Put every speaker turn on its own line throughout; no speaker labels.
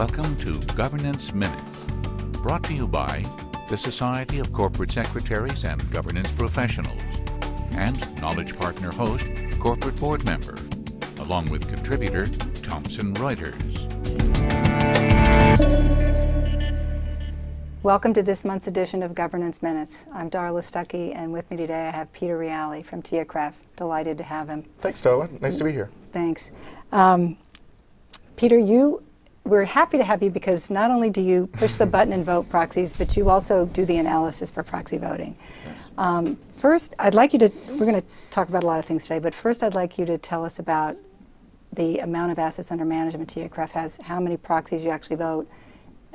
Welcome to Governance Minutes, brought to you by the Society of Corporate Secretaries and Governance Professionals, and Knowledge Partner host, Corporate Board Member, along with contributor Thomson Reuters.
Welcome to this month's edition of Governance Minutes. I'm Darla Stuckey, and with me today I have Peter Reali from TIAA-CREF. Delighted to have him.
Thanks, Darla. Nice to be here.
Thanks. Peter, we're happy to have you because not only do you push the button and vote proxies, but you also do the analysis for proxy voting.
Yes.
First, I'd like you to, we're going to talk about a lot of things today, but first I'd like you to tell us about the amount of assets under management TIAA-CREF has, how many proxies you actually vote,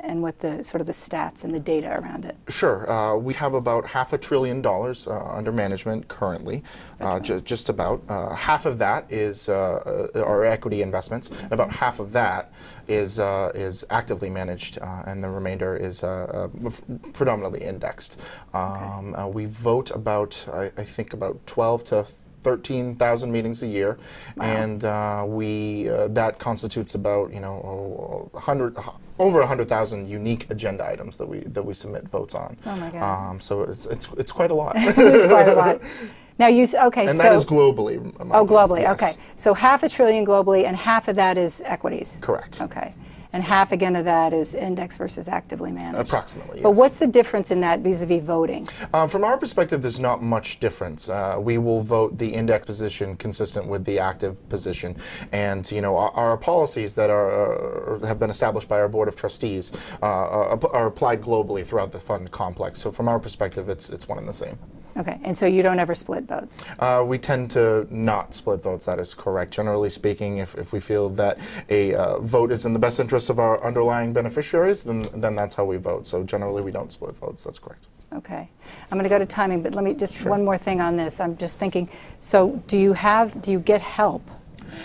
and what the sort of the stats and the data around it.
Sure. We have about $500 billion under management currently. Just about. Half of that is our equity investments, and about half of that is actively managed, and the remainder is predominantly indexed. We vote about, I think, about 12 to 13,000 meetings a year. Wow. And that constitutes about over 100,000 unique agenda items that we submit votes on.
Oh my God!
So it's quite a lot.
It is quite a lot. Now okay,
and
so
that is globally.
Oh, globally.
Yes.
Okay, so $500 billion globally, and half of that is equities.
Correct.
Okay. And half again of that is index versus actively managed.
Approximately, yes.
But what's the difference in that vis-a-vis voting?
From our perspective, there's not much difference. We will vote the index position consistent with the active position, and our policies that have been established by our board of trustees are applied globally throughout the fund complex. So from our perspective, it's one and the same.
Okay, and so you don't ever split votes?
We tend to not split votes, that is correct. Generally speaking, if we feel that a vote is in the best interest of our underlying beneficiaries, then that's how we vote. So generally we don't split votes, that's correct.
Okay. I'm going to go to timing, but let me just, one more thing on this. I'm just thinking, so do you get help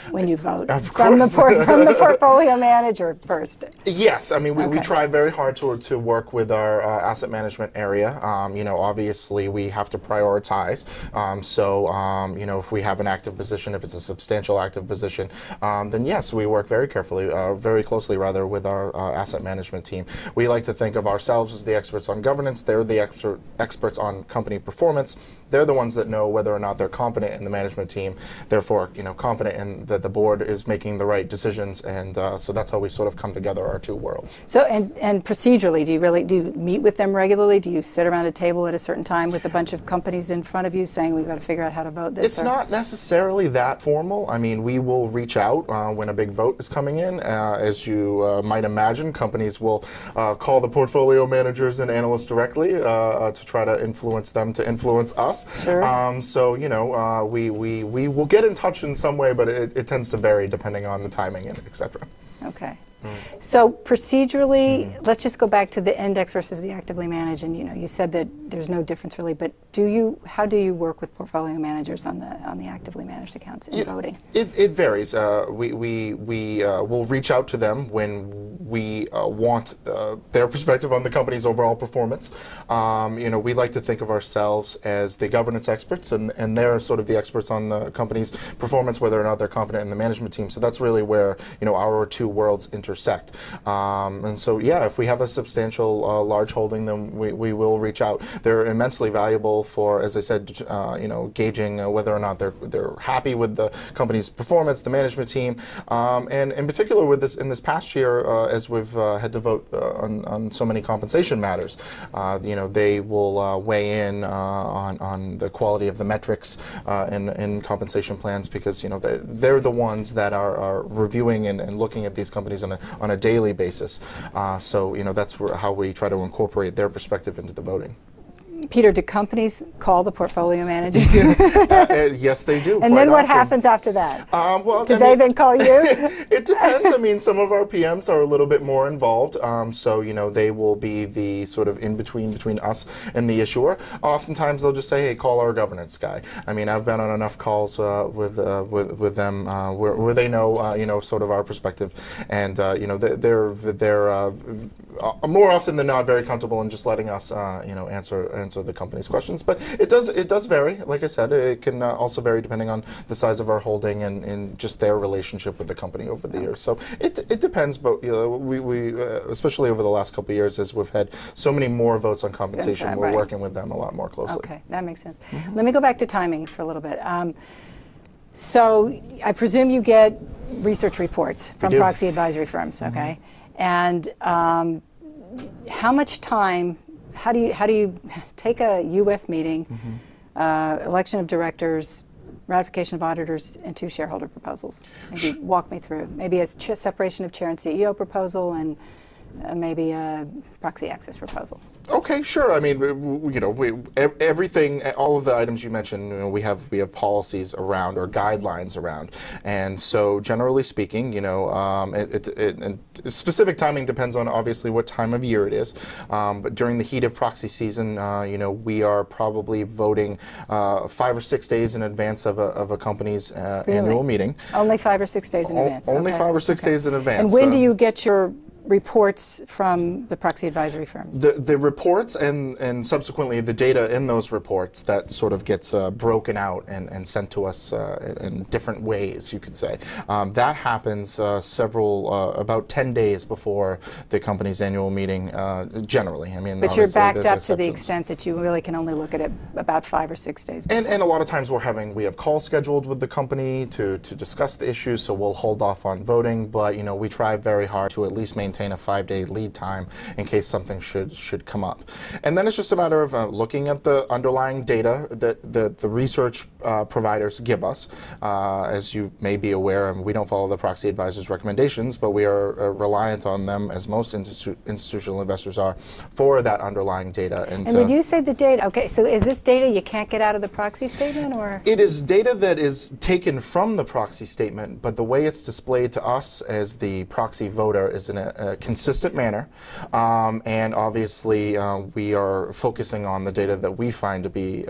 when you vote? From the portfolio manager first? Yes.
I mean, we try very hard to work with our asset management area. Obviously we have to prioritize. If we have an active position, if it's a substantial active position, then yes, we work very carefully, very closely rather, with our asset management team. We like to think of ourselves as the experts on governance. They're the experts on company performance. They're the ones that know whether or not they're competent in the management team, therefore, competent in that the board is making the right decisions, and so that's how we sort of come together, our two worlds.
So, and procedurally, do you meet with them regularly? Do you sit around a table at a certain time with a bunch of companies in front of you saying we've got to figure out how to vote this?
It's not necessarily that formal. I mean, we will reach out when a big vote is coming in. As you might imagine, companies will call the portfolio managers and analysts directly to try to influence them to influence us.
Sure.
We will get in touch in some way, but it tends to vary depending on the timing and et cetera.
Okay. So procedurally, let's just go back to the index versus the actively managed, and you said that there's no difference really, but how do you work with portfolio managers on the actively managed accounts in voting? It
varies. We will reach out to them when we want their perspective on the company's overall performance. We like to think of ourselves as the governance experts, and they're sort of the experts on the company's performance, whether or not they're competent in the management team. So that's really where our two worlds intersect. And so, yeah, if we have a substantial large holding, then we will reach out. They're immensely valuable for, as I said, gauging whether or not they're happy with the company's performance, the management team, and in particular with this in this past year, as we've had to vote on so many compensation matters. They will weigh in on the quality of the metrics in compensation plans, because they're the ones that are reviewing and looking at these companies on a daily basis. So that's how we try to incorporate their perspective into the voting.
Peter, do companies call the portfolio managers?
Yes, they do.
And then what happens after that? Do they then call you?
It depends. I mean, some of our PMs are a little bit more involved, so they will be the sort of in-between between us and the issuer. Oftentimes, they'll just say, "Hey, call our governance guy." I mean, I've been on enough calls with them where they know sort of our perspective, and they're more often than not very comfortable in just letting us answer answer the company's questions. But it does vary. Like I said, it can also vary depending on the size of our holding and just their relationship with the company over the years. So it depends, but we especially over the last couple of years, as we've had so many more votes on compensation, we're working with them a lot more closely.
Okay, that makes sense. Let me go back to timing for a little bit. So I presume you get research reports from proxy advisory firms, okay? And how much time? How do you take a U.S. meeting, election of directors, ratification of auditors, and 2 shareholder proposals? Maybe walk me through. Maybe a separation of chair and CEO proposal, and maybe a proxy access proposal.
Okay, sure. I mean, everything, all of the items you mentioned, we have policies around or guidelines around, and so generally speaking, and specific timing depends on obviously what time of year it is. But during the heat of proxy season, we are probably voting 5 or 6 days in advance of a company's annual meeting.
Only 5 or 6 days in advance.
Only 5 or 6 days in advance.
And when do you get your reports from the proxy advisory firms?
The reports and subsequently the data in those reports that sort of gets broken out and sent to us in different ways, you could say. That happens about 10 days before the company's annual meeting, generally. I mean,
but you're backed up to the extent that you really can only look at it about 5 or 6 days before.
And a lot of times we have calls scheduled with the company to discuss the issues, so we'll hold off on voting, but we try very hard to at least maintain a 5-day lead time in case something should come up. And then it's just a matter of looking at the underlying data that the research providers give us. As you may be aware, we don't follow the proxy advisors' recommendations, but we are reliant on them, as most institutional investors are, for that underlying data.
And would you say the data, okay, so is this data you can't get out of the proxy statement, or? It
is data that is taken from the proxy statement, but the way it's displayed to us as the proxy voter is in a consistent manner, and obviously we are focusing on the data that we find to be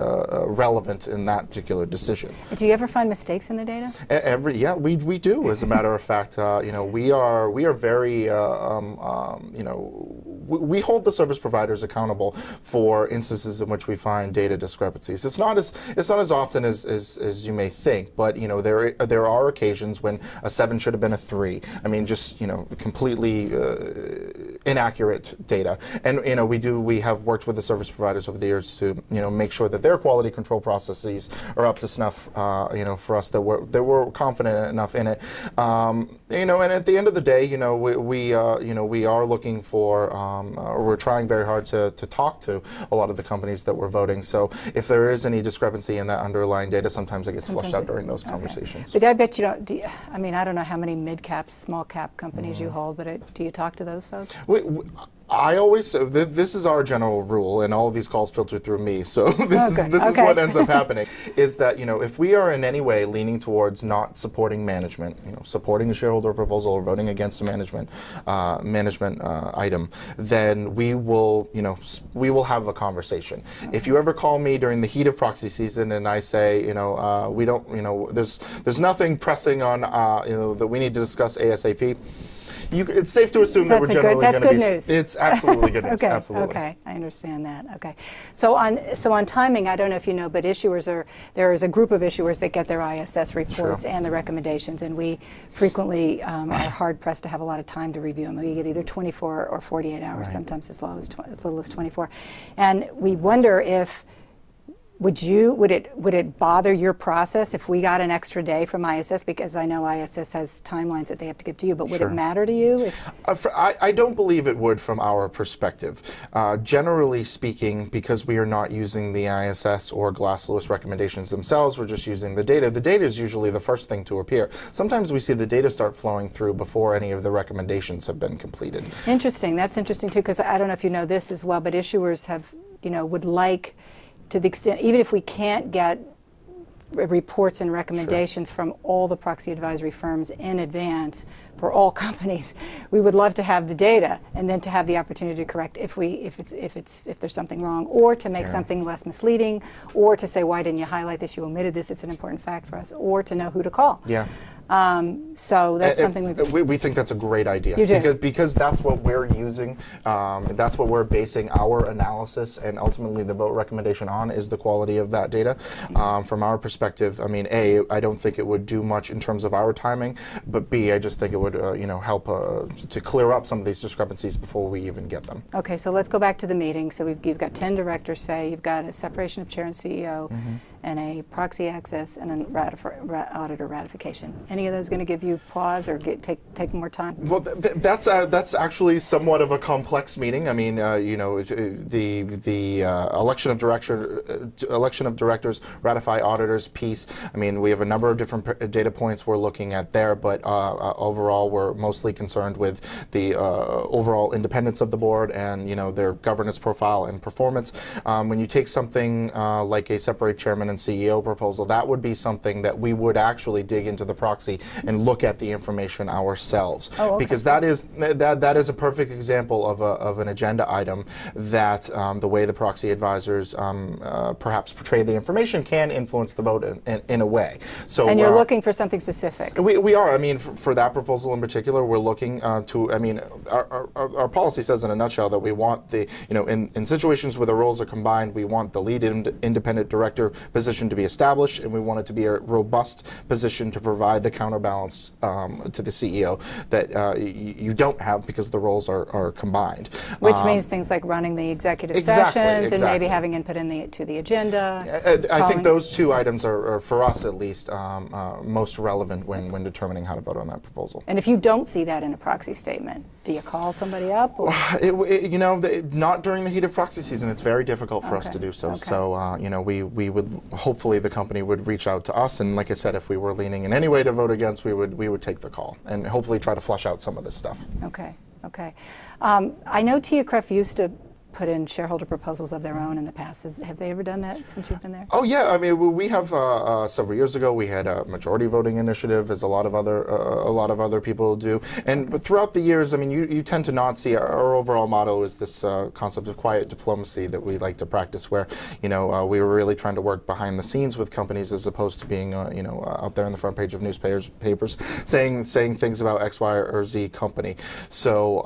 relevant in that particular decision.
Do you ever find mistakes in the data?
Yeah, we do. As a matter of fact, we are very we hold the service providers accountable for instances in which we find data discrepancies. It's not as often as you may think, but there are occasions when a 7 should have been a 3. I mean, just completely inaccurate data. And we have worked with the service providers over the years to make sure that their quality control processes are up to snuff. For us that we're confident enough in it. And at the end of the day, we are looking for, or we're trying very hard to talk to a lot of the companies that we're voting. So if there is any discrepancy in that underlying data, sometimes it gets flushed out during those conversations.
But I bet you don't. I mean, I don't know how many mid-cap, small-cap companies you hold, but do you talk to those folks?
I always, this is our general rule, and all of these calls filter through me, so this is what ends up happening, is that, if we are in any way leaning towards not supporting management, supporting a shareholder proposal or voting against a management item, then we will have a conversation. If you ever call me during the heat of proxy season and I say, we don't, there's nothing pressing on, that we need to discuss ASAP, it's safe to assume that we're generally going to be.
That's good news.
It's absolutely good news.
Okay.
Absolutely.
Okay, I understand that. Okay, so on timing, I don't know if you know, but there is a group of issuers that get their ISS reports and the recommendations, and we frequently are hard pressed to have a lot of time to review them. We get either 24 or 48 hours, sometimes as little as 24, and we wonder if. Would it bother your process if we got an extra day from ISS? Because I know ISS has timelines that they have to give to you, but would it matter to you?
I don't believe it would from our perspective. Generally speaking, because we are not using the ISS or Glass Lewis recommendations themselves, we're just using the data. The data is usually the first thing to appear. Sometimes we see the data start flowing through before any of the recommendations have been completed.
Interesting. That's interesting too, because I don't know if you know this as well, but issuers have, would like, to the extent, even if we can't get reports and recommendations from all the proxy advisory firms in advance for all companies, we would love to have the data and then to have the opportunity to correct if there's something wrong, or to make something less misleading, or to say, why didn't you highlight this, you omitted this, it's an important fact for us, or to know who to call. So that's something
we think that's a great idea.
You do?
Because that's what we're using, that's what we're basing our analysis and ultimately the vote recommendation on, is the quality of that data. From our perspective, I mean, A, I don't think it would do much in terms of our timing, but B, I just think it would help to clear up some of these discrepancies before we even get them.
Okay, so let's go back to the meeting. So you've got 10 directors, say, you've got a separation of chair and CEO, and a proxy access and an auditor ratification. Any of those going to give you pause or take more time?
Well, that's actually somewhat of a complex meeting. I mean, the election of directors, ratify auditors piece. I mean, we have a number of different data points we're looking at there, but overall, we're mostly concerned with the overall independence of the board and their governance profile and performance. When you take something like a separate chairman and CEO proposal, that would be something that we would actually dig into the proxy and look at the information ourselves.
Oh, okay.
Because that is a perfect example of an agenda item that the way the proxy advisors perhaps portray the information can influence the vote in a way. So,
and you're looking for something specific?
We are. I mean, for that proposal in particular, we're looking to, I mean, our policy says in a nutshell that we want the, in situations where the roles are combined, we want the lead independent director position to be established, and we want it to be a robust position to provide the counterbalance to the CEO that you don't have because the roles are combined.
Which means things like running the executive sessions and maybe having input to the agenda.
I think those two items are, for us at least, most relevant when determining how to vote on that proposal. And
if you don't see that in a proxy statement, do you call somebody up? Or?
Not during the heat of proxy season. It's very difficult for us to do so. Okay. So, we would, hopefully the company would reach out to us, and like I said, if we were leaning in any way to vote against, we would take the call and hopefully try to flush out some of this stuff.
Okay, okay. I know TIAA-CREF used to put in shareholder proposals of their own in the past. Have they ever done that since you've been there? Oh yeah,
I mean, we have several years ago we had a majority voting initiative, as a lot of other people do, and but throughout the years, I mean, you tend to not see our overall motto is this concept of quiet diplomacy that we like to practice, where we were really trying to work behind the scenes with companies as opposed to being out there on the front page of newspapers saying things about X, Y, or Z company. So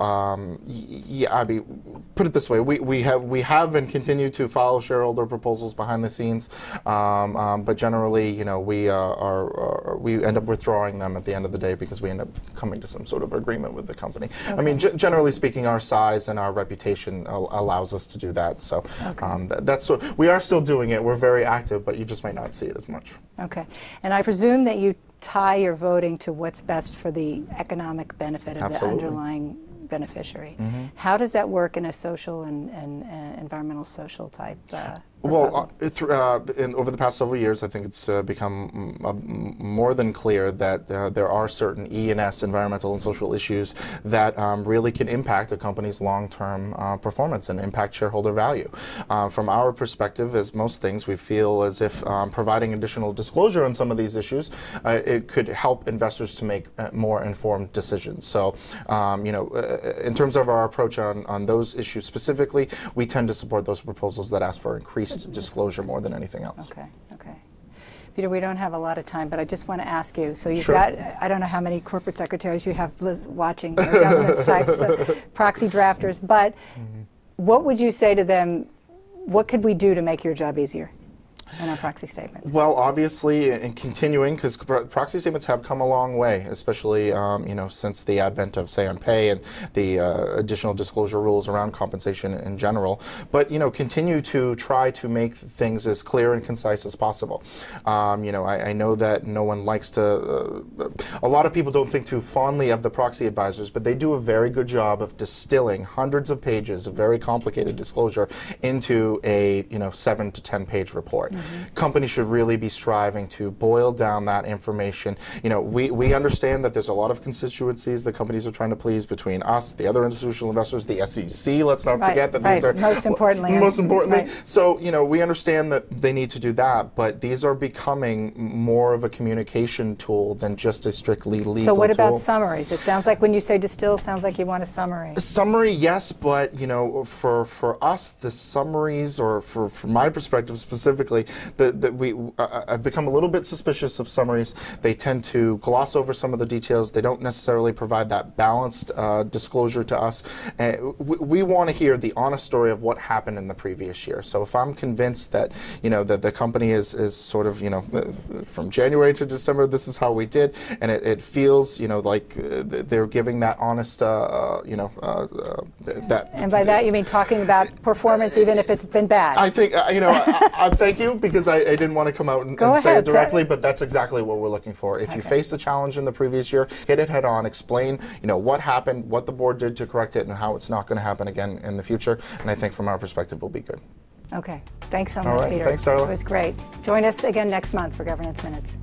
yeah, I mean, put it this way, we have and continue to follow shareholder proposals behind the scenes, but generally, we end up withdrawing them at the end of the day because we end up coming to some sort of agreement with the company. Okay. I mean, generally speaking, our size and our reputation allows us to do that. So okay. That's what we are still doing it. We're very active, but you just might not see it as much.
Okay, and I presume that you tie your voting to what's best for the economic benefit of
Absolutely.
The underlying beneficiary. Mm-hmm. How does that work in a social and environmental social type
Well, over the past several years, I think it's become more than clear that there are certain E&S, environmental and social issues, that really can impact a company's long-term performance and impact shareholder value. From our perspective, as most things, we feel as if providing additional disclosure on some of these issues, it could help investors to make more informed decisions. So, in terms of our approach on those issues specifically, we tend to support those proposals that ask for increased disclosure more than anything else.
Okay, okay. Peter, we don't have a lot of time, but I just want to ask you, so you've
Sure.
got, I don't know how many corporate secretaries you have watching, governance types, proxy drafters, but what would you say to them, what could we do to make your job easier in our proxy statements?
Well, obviously, in continuing, because proxy statements have come a long way, especially since the advent of Say on Pay and the additional disclosure rules around compensation in general. But continue to try to make things as clear and concise as possible. I know that no one likes to. A lot of people don't think too fondly of the proxy advisors, but they do a very good job of distilling hundreds of pages of very complicated disclosure into a 7 to 10 page report. Companies should really be striving to boil down that information. We understand that there's a lot of constituencies that companies are trying to please, between us, the other institutional investors, the SEC. Let's not forget that these are
most importantly. Right.
So we understand that they need to do that, but these are becoming more of a communication tool than just a strictly legal tool.
So what about summaries? It sounds like when you say distill, it sounds like you want a summary.
A summary, yes, but for us, the summaries, or from my perspective specifically, I've become a little bit suspicious of summaries. They tend to gloss over some of the details. They don't necessarily provide that balanced disclosure to us. We want to hear the honest story of what happened in the previous year. So if I'm convinced that, that the company is sort of, from January to December, this is how we did, and it feels, like they're giving that honest, that.
And by that you mean talking about performance, even if it's been bad.
I think, I thank you, because I didn't want to come out and say it directly, but that's exactly what we're looking for. If you face the challenge in the previous year, hit it head on, explain, what happened, what the board did to correct it, and how it's not going to happen again in the future. And I think from our perspective, will be good.
Okay. Thanks so much, Peter.
Thanks, Darla.
It was great. Join us again next month for Governance Minutes.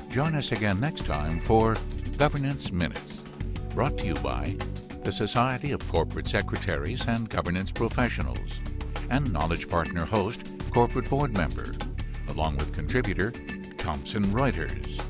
Join us again next time for Governance Minutes, brought to you by the Society of Corporate Secretaries and Governance Professionals, and Knowledge Partner host, Corporate Board Member, along with contributor Thomson Reuters.